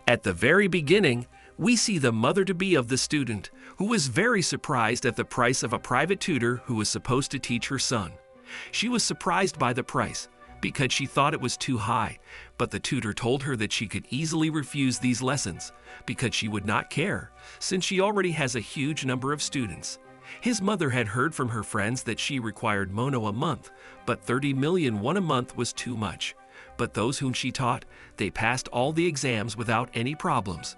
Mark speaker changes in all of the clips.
Speaker 1: At the very beginning, we see the mother-to-be of the student, who was very surprised at the price of a private tutor who was supposed to teach her son. She was surprised by the price because she thought it was too high, but the tutor told her that she could easily refuse these lessons because she would not care, since she already has a huge number of students. His mother had heard from her friends that she required mono a month, but 30 million won a month was too much. But those whom she taught, they passed all the exams without any problems.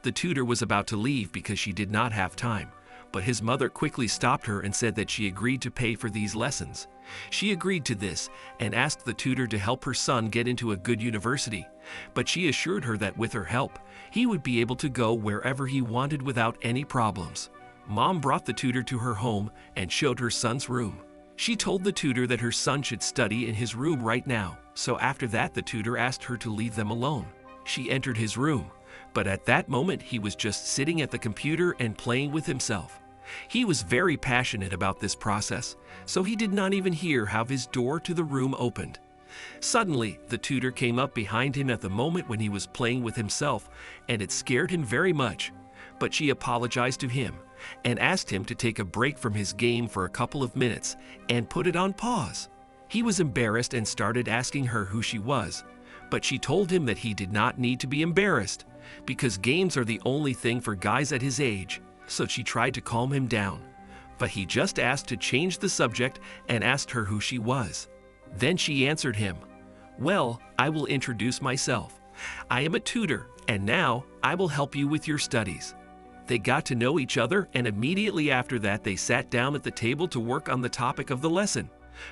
Speaker 1: The tutor was about to leave because she did not have time, but his mother quickly stopped her and said that she agreed to pay for these lessons. She agreed to this and asked the tutor to help her son get into a good university, but she assured her that with her help, he would be able to go wherever he wanted without any problems. Mom brought the tutor to her home and showed her son's room. She told the tutor that her son should study in his room right now, so after that the tutor asked her to leave them alone. She entered his room, but at that moment he was just sitting at the computer and playing with himself. He was very passionate about this process, so he did not even hear how his door to the room opened. Suddenly, the tutor came up behind him at the moment when he was playing with himself, and it scared him very much. But she apologized to him and asked him to take a break from his game for a couple of minutes and put it on pause. He was embarrassed and started asking her who she was, but she told him that he did not need to be embarrassed because games are the only thing for guys at his age. So she tried to calm him down, but he just asked to change the subject and asked her who she was. Then she answered him, "Well, I will introduce myself. I am a tutor, and now I will help you with your studies." They got to know each other, and immediately after that they sat down at the table to work on the topic of the lesson.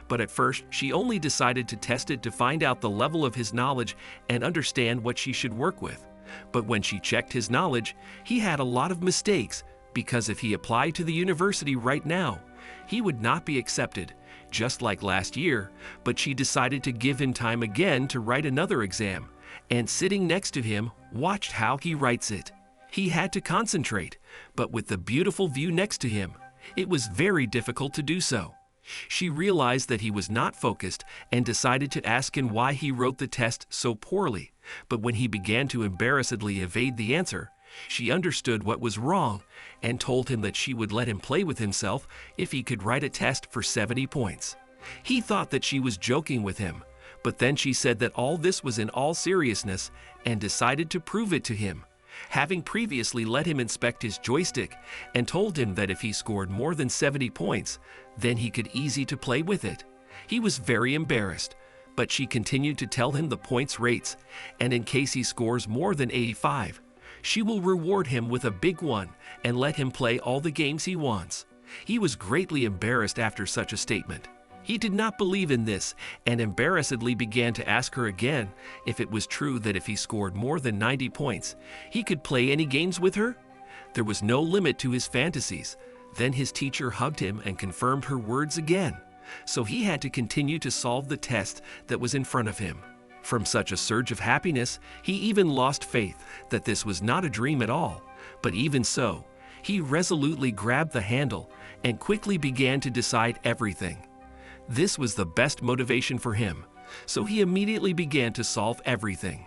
Speaker 1: But at first, she only decided to test it to find out the level of his knowledge and understand what she should work with. But when she checked his knowledge, he had a lot of mistakes, because if he applied to the university right now, he would not be accepted, just like last year. But she decided to give him time again to write another exam, and sitting next to him, watched how he writes it. He had to concentrate, but with the beautiful view next to him, it was very difficult to do so. She realized that he was not focused and decided to ask him why he wrote the test so poorly. But when he began to embarrassedly evade the answer, she understood what was wrong and told him that she would let him play with himself if he could write a test for 70 points. He thought that she was joking with him, but then she said that all this was in all seriousness and decided to prove it to him, having previously let him inspect his joystick and told him that if he scored more than 70 points, then he could easy to play with it. He was very embarrassed, but she continued to tell him the points rates, and in case he scores more than 85, she will reward him with a big one and let him play all the games he wants. He was greatly embarrassed after such a statement. He did not believe in this and embarrassedly began to ask her again if it was true that if he scored more than 90 points, he could play any games with her. There was no limit to his fantasies. Then his teacher hugged him and confirmed her words again, so he had to continue to solve the test that was in front of him. From such a surge of happiness, he even lost faith that this was not a dream at all. But even so, he resolutely grabbed the handle and quickly began to decide everything. This was the best motivation for him, so he immediately began to solve everything.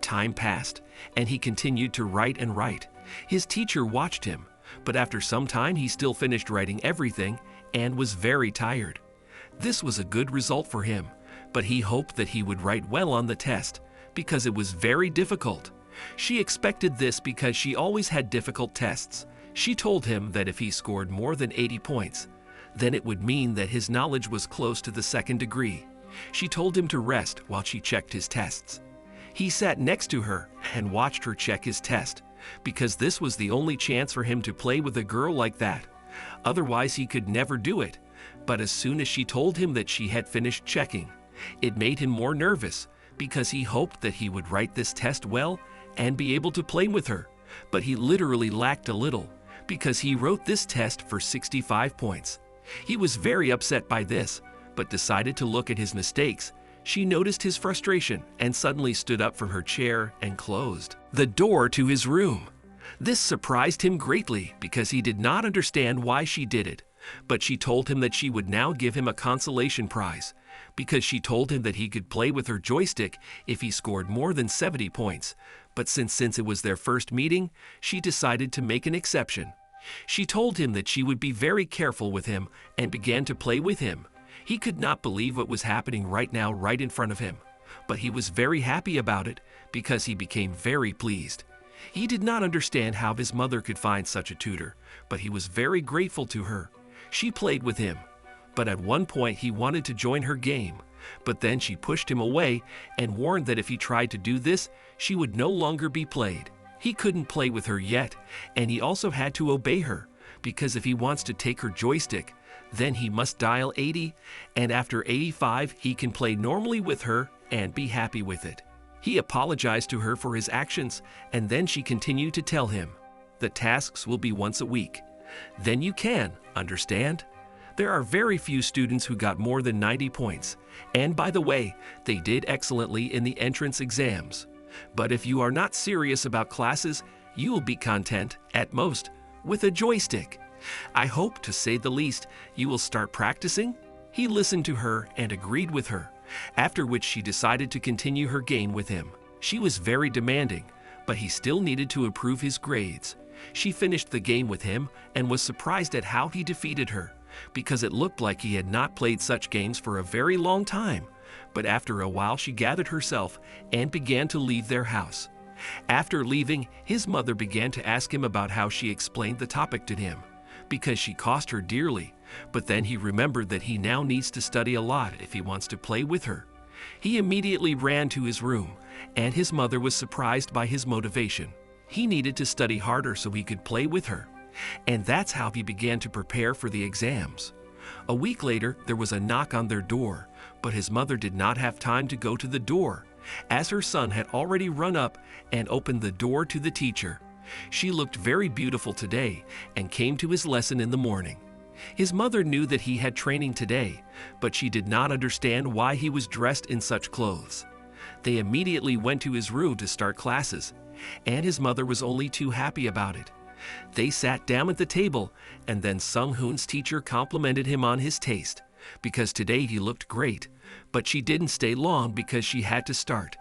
Speaker 1: Time passed, and he continued to write and write. His teacher watched him, but after some time he still finished writing everything and was very tired. This was a good result for him, but he hoped that he would write well on the test, because it was very difficult. She expected this because she always had difficult tests. She told him that if he scored more than 80 points, then it would mean that his knowledge was close to the second degree. She told him to rest while she checked his tests. He sat next to her and watched her check his test, because this was the only chance for him to play with a girl like that. Otherwise, he could never do it. But as soon as she told him that she had finished checking, it made him more nervous, because he hoped that he would write this test well and be able to play with her. But he literally lacked a little, because he wrote this test for 65 points. He was very upset by this, but decided to look at his mistakes. She noticed his frustration and suddenly stood up from her chair and closed the door to his room. This surprised him greatly because he did not understand why she did it, but she told him that she would now give him a consolation prize because she told him that he could play with her joystick if he scored more than 70 points. But since it was their first meeting, she decided to make an exception. She told him that she would be very careful with him and began to play with him. He could not believe what was happening right now, right in front of him. But he was very happy about it because he became very pleased. He did not understand how his mother could find such a tutor, but he was very grateful to her. She played with him, but at one point he wanted to join her game. But then she pushed him away and warned that if he tried to do this, she would no longer be played. He couldn't play with her yet, and he also had to obey her, because if he wants to take her joystick, then he must dial 80, and after 85 he can play normally with her and be happy with it. He apologized to her for his actions, and then she continued to tell him, "The tasks will be once a week. Then you can, understand?" There are very few students who got more than 90 points, and by the way, they did excellently in the entrance exams. But if you are not serious about classes, you will be content, at most, with a joystick. I hope, to say the least, you will start practicing. He listened to her and agreed with her, after which she decided to continue her game with him. She was very demanding, but he still needed to improve his grades. She finished the game with him and was surprised at how he defeated her, because it looked like he had not played such games for a very long time. But after a while she gathered herself and began to leave their house. After leaving, his mother began to ask him about how she explained the topic to him, because she cost her dearly. But then he remembered that he now needs to study a lot if he wants to play with her. He immediately ran to his room, and his mother was surprised by his motivation. He needed to study harder so he could play with her. And that's how he began to prepare for the exams. A week later, there was a knock on their door, but his mother did not have time to go to the door, as her son had already run up and opened the door to the teacher. She looked very beautiful today and came to his lesson in the morning. His mother knew that he had training today, but she did not understand why he was dressed in such clothes. They immediately went to his room to start classes, and his mother was only too happy about it. They sat down at the table, and then Sung-hoon's teacher complimented him on his taste, because today he looked great, but she didn't stay long because she had to start.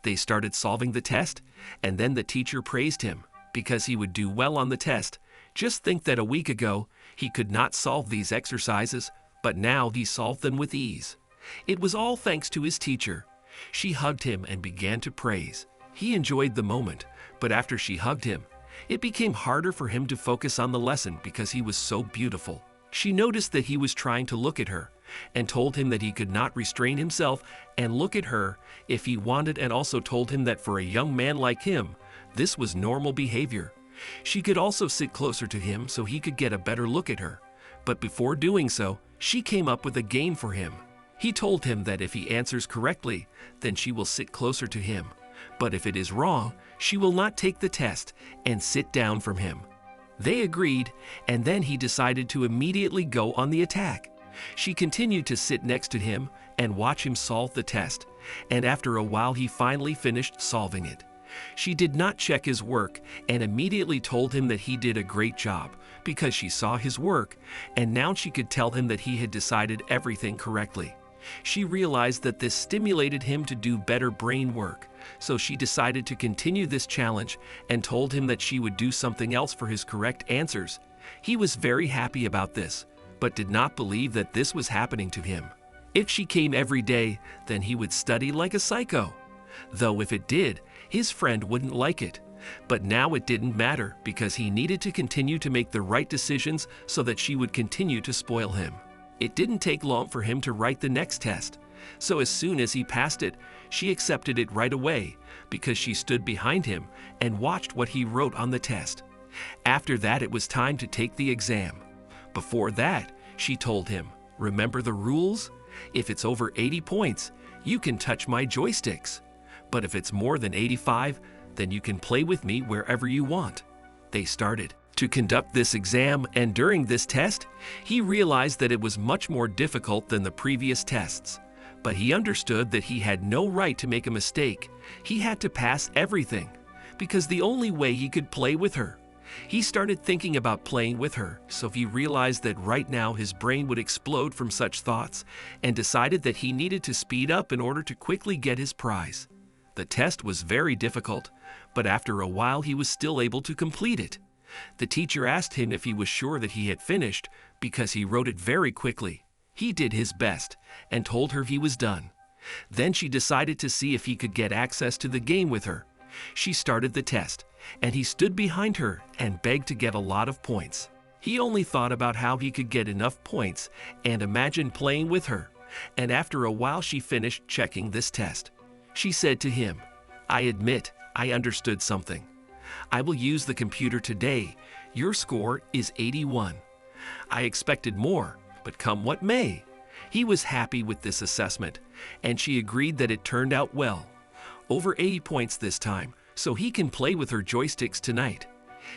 Speaker 1: They started solving the test, and then the teacher praised him, because he would do well on the test. Just think that a week ago, he could not solve these exercises, but now he solved them with ease. It was all thanks to his teacher. She hugged him and began to praise. He enjoyed the moment, but after she hugged him, it became harder for him to focus on the lesson because he was so beautiful. She noticed that he was trying to look at her and told him that he could not restrain himself and look at her if he wanted, and also told him that for a young man like him, this was normal behavior. She could also sit closer to him so he could get a better look at her. But before doing so, she came up with a game for him. He told him that if he answers correctly, then she will sit closer to him. But if it is wrong, she will not take the test and sit down from him. They agreed, and then he decided to immediately go on the attack. She continued to sit next to him and watch him solve the test, and after a while he finally finished solving it. She did not check his work and immediately told him that he did a great job because she saw his work, and now she could tell him that he had decided everything correctly. She realized that this stimulated him to do better brain work, so she decided to continue this challenge and told him that she would do something else for his correct answers. He was very happy about this, but did not believe that this was happening to him. If she came every day, then he would study like a psycho. Though if it did, his friend wouldn't like it. But now it didn't matter because he needed to continue to make the right decisions so that she would continue to spoil him. It didn't take long for him to write the next test, so as soon as he passed it, she accepted it right away because she stood behind him and watched what he wrote on the test. After that, it was time to take the exam. Before that, she told him, "Remember the rules? If it's over 80 points, you can touch my joysticks. But if it's more than 85, then you can play with me wherever you want." They started to conduct this exam, and during this test, he realized that it was much more difficult than the previous tests. But he understood that he had no right to make a mistake. He had to pass everything, because the only way he could play with her. He started thinking about playing with her, Sophie realized that right now his brain would explode from such thoughts and decided that he needed to speed up in order to quickly get his prize. The test was very difficult, but after a while he was still able to complete it. The teacher asked him if he was sure that he had finished because he wrote it very quickly. He did his best and told her he was done. Then she decided to see if he could get access to the game with her. She started the test, and he stood behind her and begged to get a lot of points. He only thought about how he could get enough points and imagined playing with her, and after a while she finished checking this test. She said to him, "I admit, I understood something. I will use the computer today. Your score is 81. I expected more, but come what may." He was happy with this assessment, and she agreed that it turned out well. Over 80 points this time, so he can play with her joysticks tonight.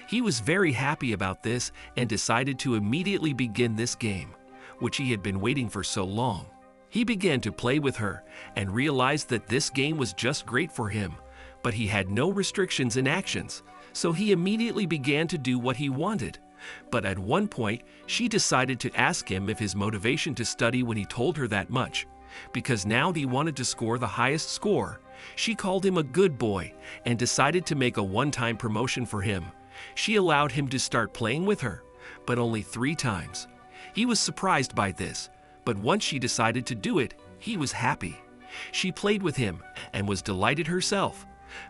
Speaker 1: He was very happy about this and decided to immediately begin this game, which he had been waiting for so long. He began to play with her and realized that this game was just great for him, but he had no restrictions in actions, so he immediately began to do what he wanted. But at one point, she decided to ask him if his motivation to study when he told her that much, because now he wanted to score the highest score. She called him a good boy and decided to make a one-time promotion for him. She allowed him to start playing with her, but only 3 times. He was surprised by this, but once she decided to do it, he was happy. She played with him and was delighted herself,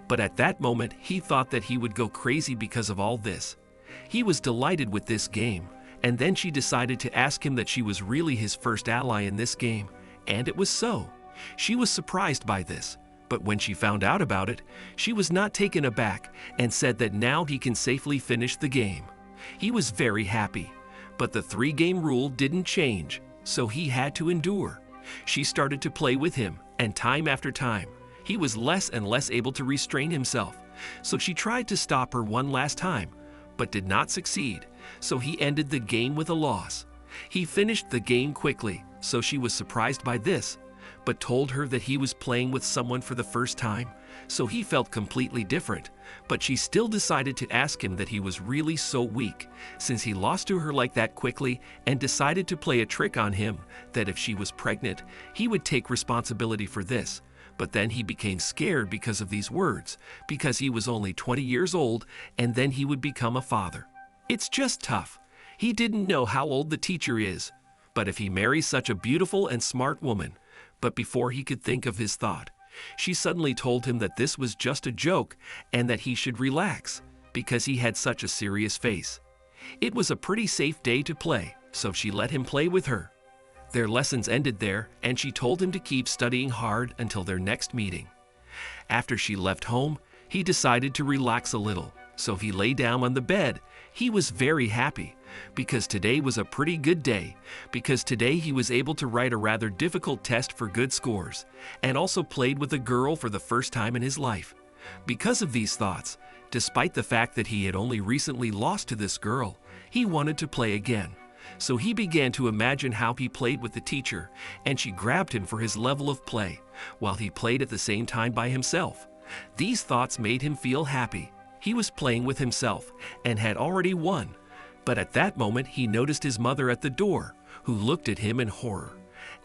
Speaker 1: but at that moment he thought that he would go crazy because of all this. He was delighted with this game, and then she decided to ask him that she was really his first ally in this game, and it was so. She was surprised by this, but when she found out about it, she was not taken aback and said that now he can safely finish the game. He was very happy, but the 3-game rule didn't change, so he had to endure. She started to play with him, and time after time, he was less and less able to restrain himself, so she tried to stop her one last time, but did not succeed, so he ended the game with a loss. He finished the game quickly, so she was surprised by this, but told her that he was playing with someone for the first time, so he felt completely different, but she still decided to ask him that he was really so weak, since he lost to her like that quickly, and decided to play a trick on him, that if she was pregnant, he would take responsibility for this. But then he became scared because of these words, because he was only 20 years old, and then he would become a father. It's just tough. He didn't know how old the teacher is, but if he marries such a beautiful and smart woman. But before he could think of his thought, she suddenly told him that this was just a joke and that he should relax, because he had such a serious face. It was a pretty safe day to play, so she let him play with her. Their lessons ended there, and she told him to keep studying hard until their next meeting. After she left home, he decided to relax a little, so he lay down on the bed. He was very happy, because today was a pretty good day, because today he was able to write a rather difficult test for good scores, and also played with a girl for the first time in his life. Because of these thoughts, despite the fact that he had only recently lost to this girl, he wanted to play again. So he began to imagine how he played with the teacher, and she grabbed him for his level of play, while he played at the same time by himself. These thoughts made him feel happy. He was playing with himself, and had already won. But at that moment he noticed his mother at the door, who looked at him in horror.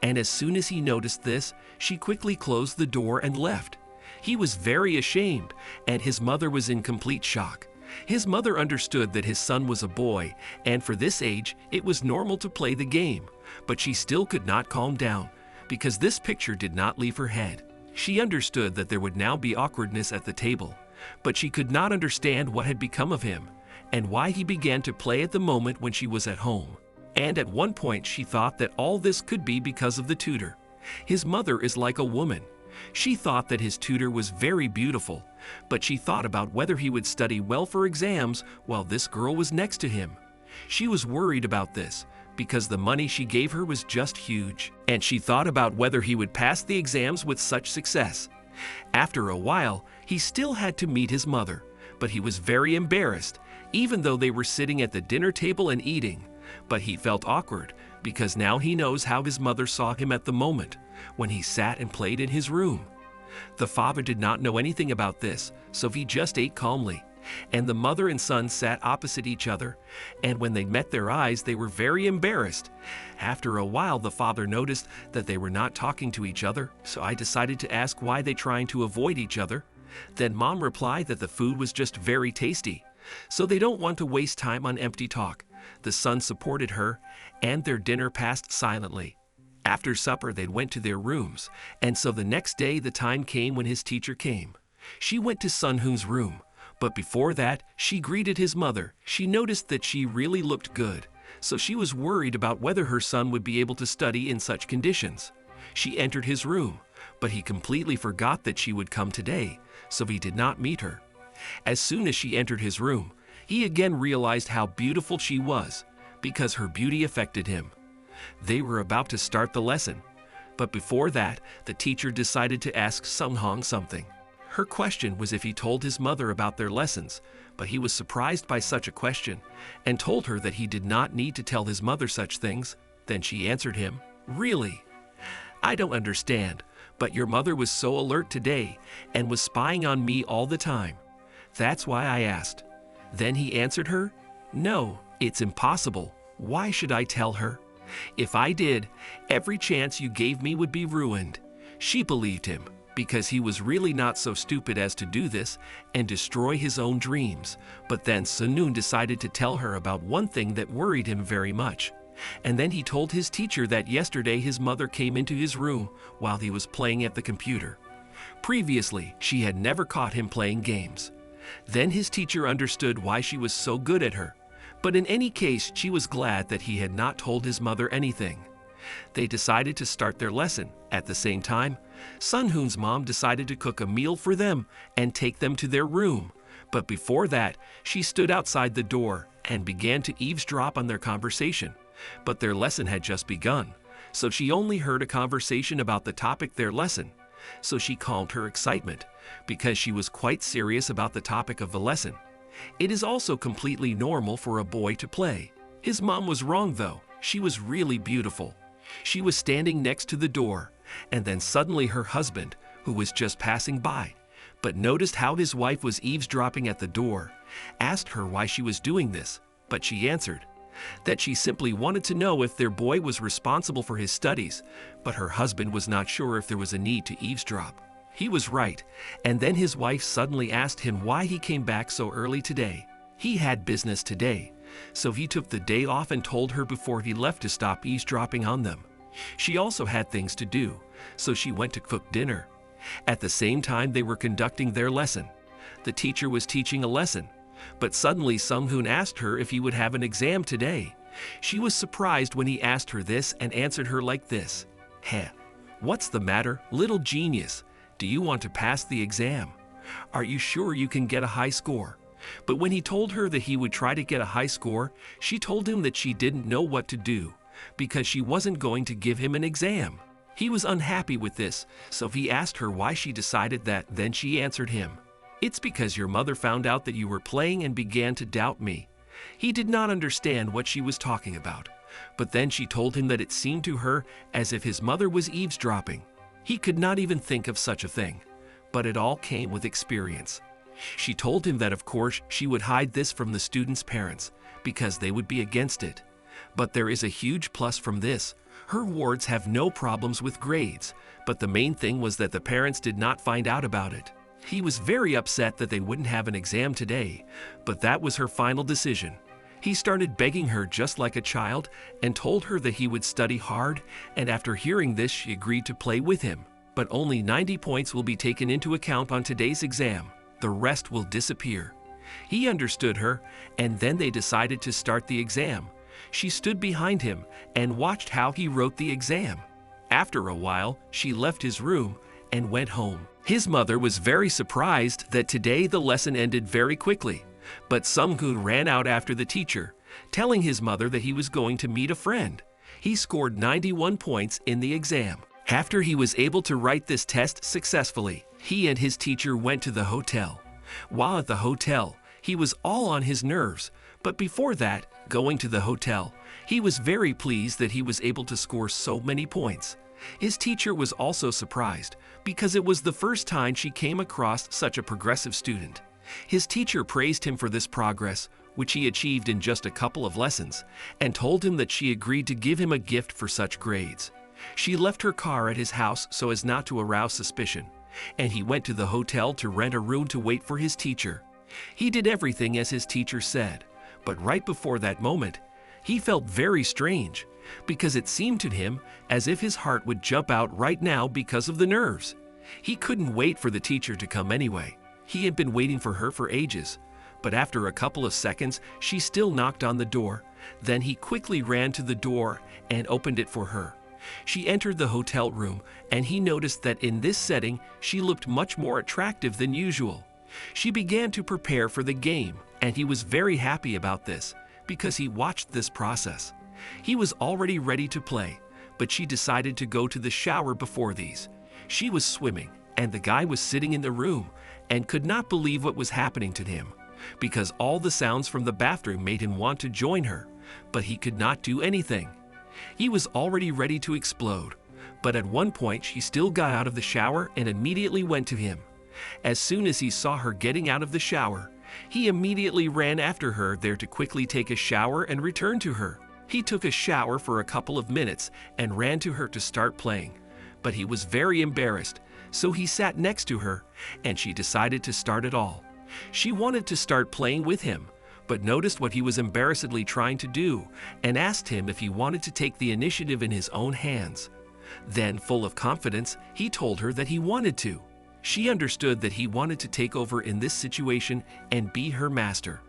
Speaker 1: And as soon as he noticed this, she quickly closed the door and left. He was very ashamed, and his mother was in complete shock. His mother understood that his son was a boy, and for this age, it was normal to play the game. But she still could not calm down, because this picture did not leave her head. She understood that there would now be awkwardness at the table, but she could not understand what had become of him, and why he began to play at the moment when she was at home. And at one point she thought that all this could be because of the tutor. His mother is like a woman. She thought that his tutor was very beautiful, but she thought about whether he would study well for exams while this girl was next to him. She was worried about this, because the money she gave her was just huge, and she thought about whether he would pass the exams with such success. After a while, he still had to meet his mother, but he was very embarrassed, even though they were sitting at the dinner table and eating. But he felt awkward, because now he knows how his mother saw him at the moment, when he sat and played in his room. The father did not know anything about this, so he just ate calmly, and the mother and son sat opposite each other, and when they met their eyes, they were very embarrassed. After a while, the father noticed that they were not talking to each other, so I decided to ask why they trying to avoid each other. Then Mom replied that the food was just very tasty, so they don't want to waste time on empty talk. The son supported her, and their dinner passed silently. After supper, they went to their rooms, and so the next day the time came when his teacher came. She went to Sun Hoon's room, but before that, she greeted his mother. She noticed that she really looked good, so she was worried about whether her son would be able to study in such conditions. She entered his room, but he completely forgot that she would come today, so he did not meet her. As soon as she entered his room, he again realized how beautiful she was, because her beauty affected him. They were about to start the lesson, but before that, the teacher decided to ask Sung Hong something. Her question was if he told his mother about their lessons, but he was surprised by such a question and told her that he did not need to tell his mother such things. Then she answered him, "Really? I don't understand, but your mother was so alert today and was spying on me all the time. That's why I asked." Then he answered her, "No, it's impossible. Why should I tell her? If I did, every chance you gave me would be ruined." She believed him because he was really not so stupid as to do this and destroy his own dreams. But then Sun Hoon decided to tell her about one thing that worried him very much. And then he told his teacher that yesterday his mother came into his room while he was playing at the computer. Previously, she had never caught him playing games. Then his teacher understood why she was so good at her. But in any case, she was glad that he had not told his mother anything. They decided to start their lesson. At the same time, Sun Hoon's mom decided to cook a meal for them and take them to their room. But before that, she stood outside the door and began to eavesdrop on their conversation. But their lesson had just begun, so she only heard a conversation about the topic their lesson. So she calmed her excitement, because she was quite serious about the topic of the lesson. It is also completely normal for a boy to play. His mom was wrong though. She was really beautiful. She was standing next to the door, and then suddenly her husband, who was just passing by, but noticed how his wife was eavesdropping at the door, asked her why she was doing this, but she answered that she simply wanted to know if their boy was responsible for his studies, but her husband was not sure if there was a need to eavesdrop. He was right, and then his wife suddenly asked him why he came back so early today. He had business today, so he took the day off and told her before he left to stop eavesdropping on them. She also had things to do, so she went to cook dinner. At the same time, they were conducting their lesson. The teacher was teaching a lesson, but suddenly Sun Hoon asked her if he would have an exam today. She was surprised when he asked her this and answered her like this, "Heh, what's the matter, little genius? Do you want to pass the exam? Are you sure you can get a high score?" But when he told her that he would try to get a high score, she told him that she didn't know what to do because she wasn't going to give him an exam. He was unhappy with this, so he asked her why she decided that. Then she answered him, "It's because your mother found out that you were playing and began to doubt me." He did not understand what she was talking about, but then she told him that it seemed to her as if his mother was eavesdropping. He could not even think of such a thing, but it all came with experience. She told him that of course she would hide this from the students' parents because they would be against it. But there is a huge plus from this. Her wards have no problems with grades, but the main thing was that the parents did not find out about it. He was very upset that they wouldn't have an exam today, but that was her final decision. He started begging her just like a child and told her that he would study hard, and after hearing this she agreed to play with him. But only 90 points will be taken into account on today's exam. The rest will disappear. He understood her, and then they decided to start the exam. She stood behind him and watched how he wrote the exam. After a while, she left his room and went home. His mother was very surprised that today the lesson ended very quickly, but Sun Hoon ran out after the teacher, telling his mother that he was going to meet a friend. He scored 91 points in the exam. After he was able to write this test successfully, he and his teacher went to the hotel. While at the hotel, he was all on his nerves, but before that, going to the hotel, he was very pleased that he was able to score so many points. His teacher was also surprised because it was the first time she came across such a progressive student. His teacher praised him for this progress, which he achieved in just a couple of lessons, and told him that she agreed to give him a gift for such grades. She left her car at his house so as not to arouse suspicion, and he went to the hotel to rent a room to wait for his teacher. He did everything as his teacher said, but right before that moment, he felt very strange, because it seemed to him as if his heart would jump out right now because of the nerves. He couldn't wait for the teacher to come anyway. He had been waiting for her for ages, but after a couple of seconds, she still knocked on the door. Then he quickly ran to the door and opened it for her. She entered the hotel room, and he noticed that in this setting, she looked much more attractive than usual. She began to prepare for the game, and he was very happy about this, because he watched this process. He was already ready to play, but she decided to go to the shower before these. She was swimming, and the guy was sitting in the room and could not believe what was happening to him, because all the sounds from the bathroom made him want to join her, but he could not do anything. He was already ready to explode, but at one point she still got out of the shower and immediately went to him. As soon as he saw her getting out of the shower, he immediately ran after her there to quickly take a shower and return to her. He took a shower for a couple of minutes and ran to her to start playing, but he was very embarrassed, so he sat next to her, and she decided to start it all. She wanted to start playing with him, but noticed what he was embarrassedly trying to do and asked him if he wanted to take the initiative in his own hands. Then, full of confidence, he told her that he wanted to. She understood that he wanted to take over in this situation and be her master.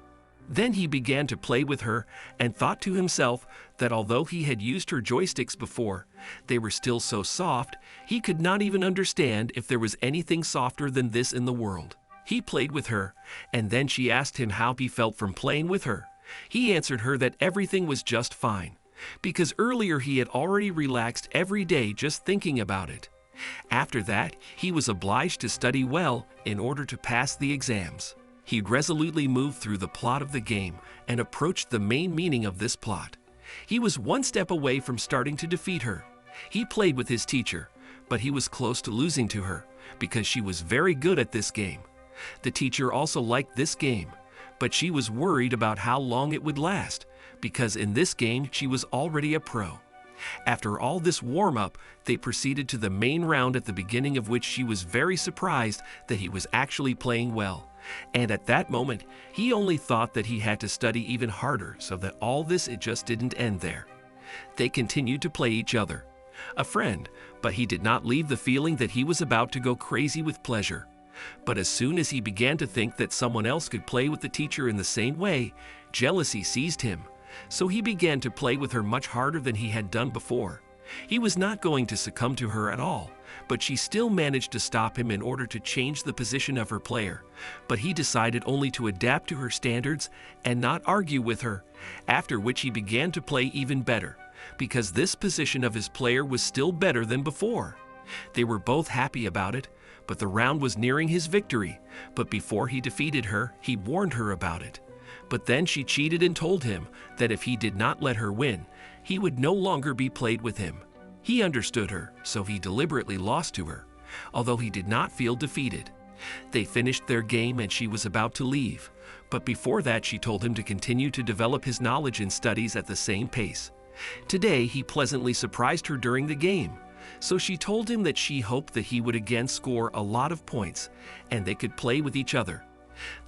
Speaker 1: Then he began to play with her and thought to himself that although he had used her joysticks before, they were still so soft, he could not even understand if there was anything softer than this in the world. He played with her, and then she asked him how he felt from playing with her. He answered her that everything was just fine, because earlier he had already relaxed every day just thinking about it. After that, he was obliged to study well in order to pass the exams. He resolutely moved through the plot of the game and approached the main meaning of this plot. He was one step away from starting to defeat her. He played with his teacher, but he was close to losing to her because she was very good at this game. The teacher also liked this game, but she was worried about how long it would last because in this game she was already a pro. After all this warm-up, they proceeded to the main round, at the beginning of which she was very surprised that he was actually playing well. And at that moment, he only thought that he had to study even harder so that all this it just didn't end there. They continued to play each other. A friend, but he did not leave the feeling that he was about to go crazy with pleasure. But as soon as he began to think that someone else could play with the teacher in the same way, jealousy seized him. So he began to play with her much harder than he had done before. He was not going to succumb to her at all, but she still managed to stop him in order to change the position of her player. But he decided only to adapt to her standards and not argue with her, after which he began to play even better, because this position of his player was still better than before. They were both happy about it, but the round was nearing his victory. But before he defeated her, he warned her about it. But then she cheated and told him that if he did not let her win, he would no longer be played with him. He understood her, so he deliberately lost to her, although he did not feel defeated. They finished their game and she was about to leave, but before that she told him to continue to develop his knowledge and studies at the same pace. Today he pleasantly surprised her during the game, so she told him that she hoped that he would again score a lot of points and they could play with each other.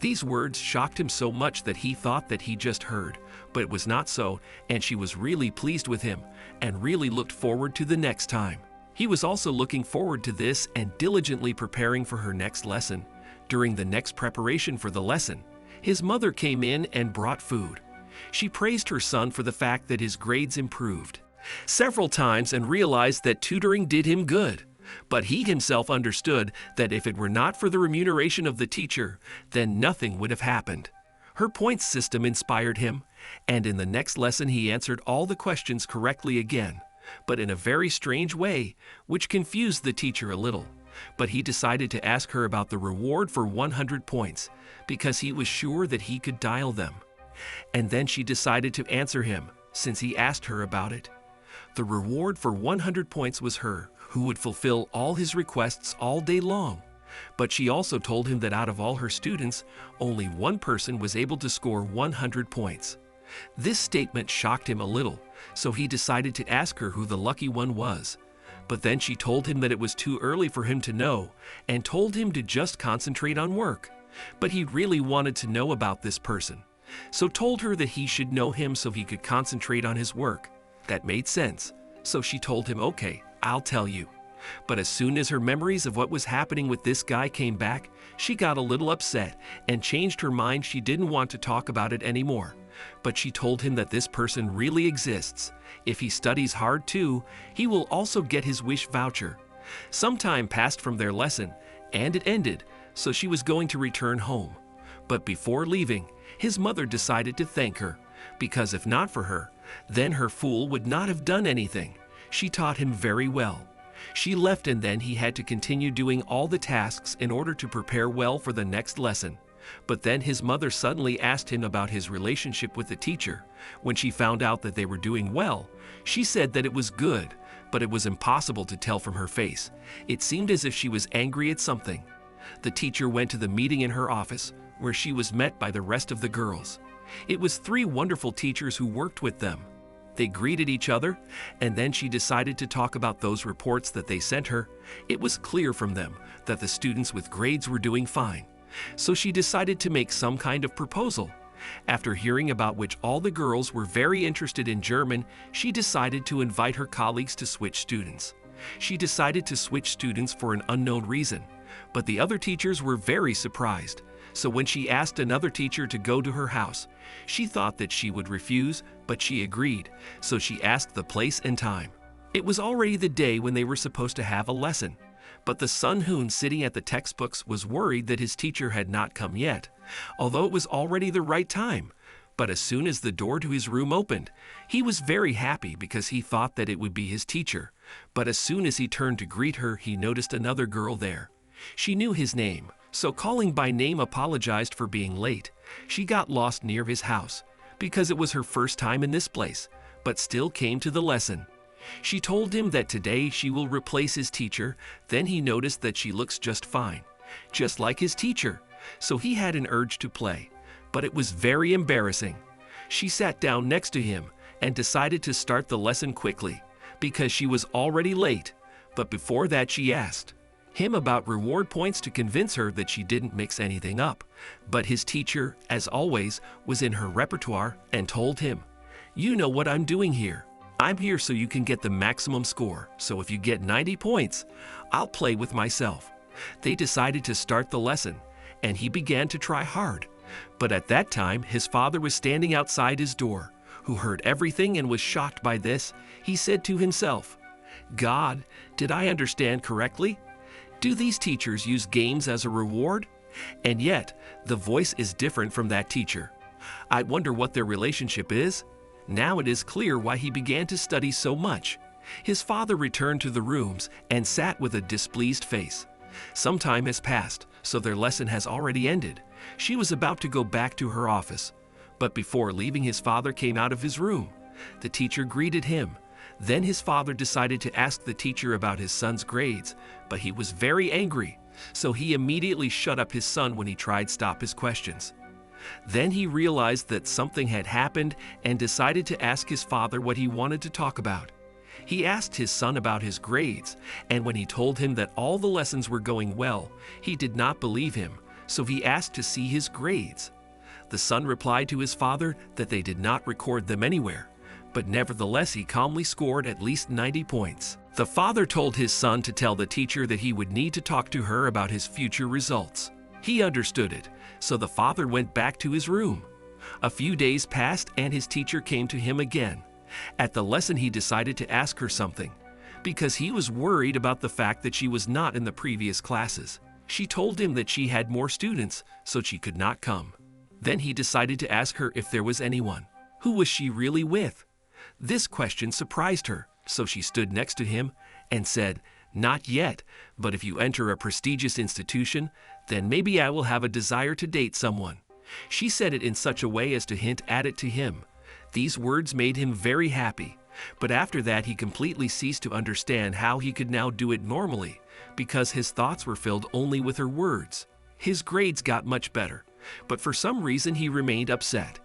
Speaker 1: These words shocked him so much that he thought that he just heard, but it was not so, and she was really pleased with him and really looked forward to the next time. He was also looking forward to this and diligently preparing for her next lesson. During the next preparation for the lesson, his mother came in and brought food. She praised her son for the fact that his grades improved several times and realized that tutoring did him good. But he himself understood that if it were not for the remuneration of the teacher, then nothing would have happened. Her points system inspired him, and in the next lesson he answered all the questions correctly again, but in a very strange way, which confused the teacher a little. But he decided to ask her about the reward for 100 points, because he was sure that he could dial them. And then she decided to answer him, since he asked her about it. The reward for 100 points was her, who would fulfill all his requests all day long. But she also told him that out of all her students, only one person was able to score 100 points. This statement shocked him a little, so he decided to ask her who the lucky one was. But then she told him that it was too early for him to know and told him to just concentrate on work. But he really wanted to know about this person, so told her that he should know him so he could concentrate on his work. That made sense, so she told him, "Okay, I'll tell you." But as soon as her memories of what was happening with this guy came back, she got a little upset and changed her mind. She didn't want to talk about it anymore. But she told him that this person really exists. If he studies hard too, he will also get his wish voucher. Some time passed from their lesson, and it ended, so she was going to return home. But before leaving, his mother decided to thank her, because if not for her, then her fool would not have done anything. She taught him very well. She left, and then he had to continue doing all the tasks in order to prepare well for the next lesson. But then his mother suddenly asked him about his relationship with the teacher. When she found out that they were doing well, she said that it was good, but it was impossible to tell from her face. It seemed as if she was angry at something. The teacher went to the meeting in her office, where she was met by the rest of the girls. It was 3 wonderful teachers who worked with them. They greeted each other, and then she decided to talk about those reports that they sent her. It was clear from them that the students with grades were doing fine. So she decided to make some kind of proposal. After hearing about which all the girls were very interested in German, she decided to invite her colleagues to switch students. She decided to switch students for an unknown reason, but the other teachers were very surprised. So when she asked another teacher to go to her house, she thought that she would refuse, but she agreed, so she asked the place and time. It was already the day when they were supposed to have a lesson. But the Sun Hoon sitting at the textbooks was worried that his teacher had not come yet, although it was already the right time. But as soon as the door to his room opened, he was very happy because he thought that it would be his teacher. But as soon as he turned to greet her, he noticed another girl there. She knew his name, so calling by name apologized for being late. She got lost near his house because it was her first time in this place, but still came to the lesson. She told him that today she will replace his teacher. Then he noticed that she looks just fine, just like his teacher, so he had an urge to play, but it was very embarrassing. She sat down next to him and decided to start the lesson quickly because she was already late. But before that, she asked him about reward points to convince her that she didn't mix anything up. But his teacher, as always, was in her repertoire and told him, "You know what I'm doing here. I'm here so you can get the maximum score, so if you get 90 points, I'll play with myself." They decided to start the lesson, and he began to try hard. But at that time, his father was standing outside his door, who heard everything and was shocked by this. He said to himself, "God, did I understand correctly? Do these teachers use games as a reward? And yet, the voice is different from that teacher. I wonder what their relationship is." Now it is clear why he began to study so much. His father returned to the rooms and sat with a displeased face. Some time has passed, so their lesson has already ended. She was about to go back to her office, but before leaving, his father came out of his room. The teacher greeted him. Then his father decided to ask the teacher about his son's grades, but he was very angry, so he immediately shut up his son when he tried to stop his questions. Then he realized that something had happened and decided to ask his father what he wanted to talk about. He asked his son about his grades, and when he told him that all the lessons were going well, he did not believe him, so he asked to see his grades. The son replied to his father that they did not record them anywhere, but nevertheless he calmly scored at least 90 points. The father told his son to tell the teacher that he would need to talk to her about his future results. He understood it, so the father went back to his room. A few days passed and his teacher came to him again. At the lesson, he decided to ask her something, because he was worried about the fact that she was not in the previous classes. She told him that she had more students, so she could not come. Then he decided to ask her if there was anyone. Who was she really with? This question surprised her, so she stood next to him and said, "Not yet, but if you enter a prestigious institution, then maybe I will have a desire to date someone." She said it in such a way as to hint at it to him. These words made him very happy, but after that he completely ceased to understand how he could now do it normally, because his thoughts were filled only with her words. His grades got much better, but for some reason he remained upset.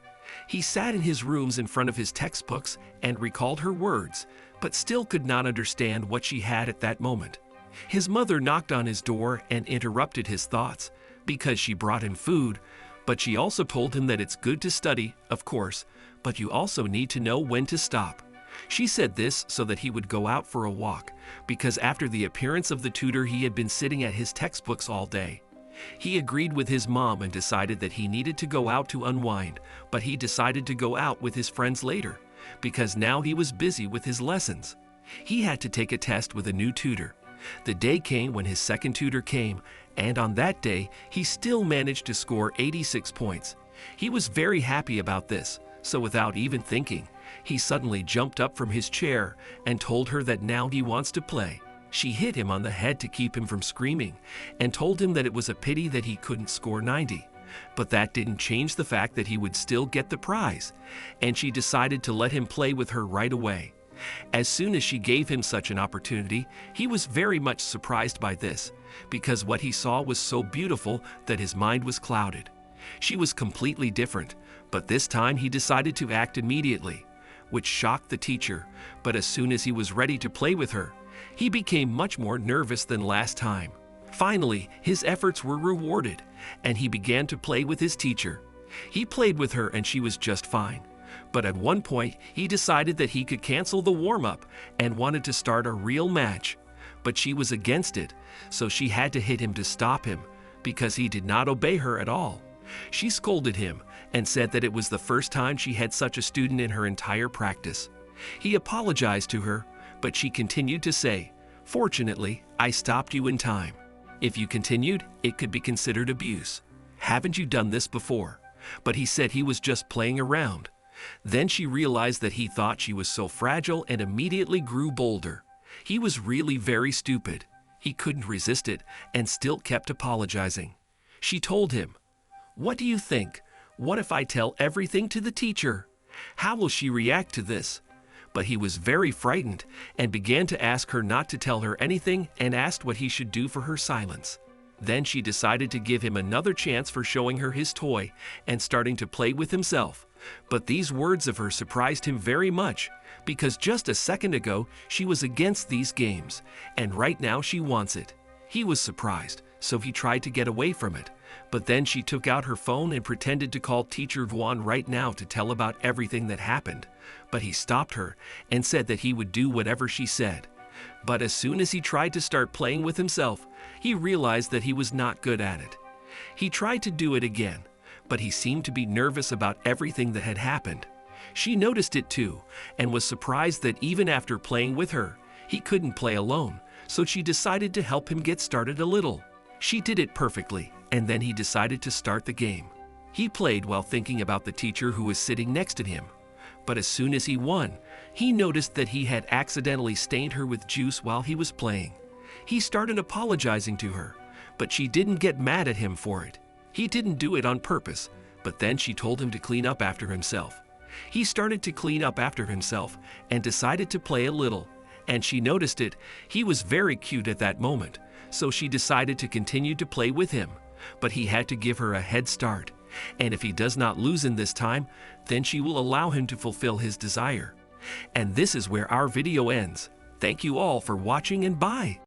Speaker 1: He sat in his rooms in front of his textbooks and recalled her words, but still could not understand what she had at that moment. His mother knocked on his door and interrupted his thoughts because she brought him food, but she also told him that it's good to study, of course, but you also need to know when to stop. She said this so that he would go out for a walk, because after the appearance of the tutor he had been sitting at his textbooks all day. He agreed with his mom and decided that he needed to go out to unwind, but he decided to go out with his friends later, because now he was busy with his lessons. He had to take a test with a new tutor. The day came when his second tutor came, and on that day he still managed to score 86 points. He was very happy about this, so without even thinking, he suddenly jumped up from his chair and told her that now he wants to play. She hit him on the head to keep him from screaming and told him that it was a pity that he couldn't score 90. But that didn't change the fact that he would still get the prize, and she decided to let him play with her right away. As soon as she gave him such an opportunity, he was very much surprised by this, because what he saw was so beautiful that his mind was clouded. She was completely different, but this time he decided to act immediately, which shocked the teacher, but as soon as he was ready to play with her, he became much more nervous than last time. Finally, his efforts were rewarded, and he began to play with his teacher. He played with her and she was just fine. But at one point, he decided that he could cancel the warm-up and wanted to start a real match. But she was against it, so she had to hit him to stop him, because he did not obey her at all. She scolded him and said that it was the first time she had such a student in her entire practice. He apologized to her, but she continued to say, "Fortunately, I stopped you in time. If you continued, it could be considered abuse. Haven't you done this before?" But he said he was just playing around. Then she realized that he thought she was so fragile and immediately grew bolder. He was really very stupid. He couldn't resist it and still kept apologizing. She told him, "What do you think? What if I tell everything to the teacher? How will she react to this?" But he was very frightened and began to ask her not to tell her anything and asked what he should do for her silence. Then she decided to give him another chance for showing her his toy and starting to play with himself. But these words of her surprised him very much, because just a second ago she was against these games, and right now she wants it. He was surprised, so he tried to get away from it. But then she took out her phone and pretended to call Teacher Vuan right now to tell about everything that happened. But he stopped her and said that he would do whatever she said. But as soon as he tried to start playing with himself, he realized that he was not good at it. He tried to do it again, but he seemed to be nervous about everything that had happened. She noticed it too, and was surprised that even after playing with her, he couldn't play alone, so she decided to help him get started a little. She did it perfectly, and then he decided to start the game. He played while thinking about the teacher who was sitting next to him. But as soon as he won, he noticed that he had accidentally stained her with juice while he was playing. He started apologizing to her, but she didn't get mad at him for it. He didn't do it on purpose, but then she told him to clean up after himself. He started to clean up after himself and decided to play a little, and she noticed it. He was very cute at that moment, so she decided to continue to play with him, but he had to give her a head start. And if he does not lose in this time, then she will allow him to fulfill his desire. And this is where our video ends. Thank you all for watching, and bye.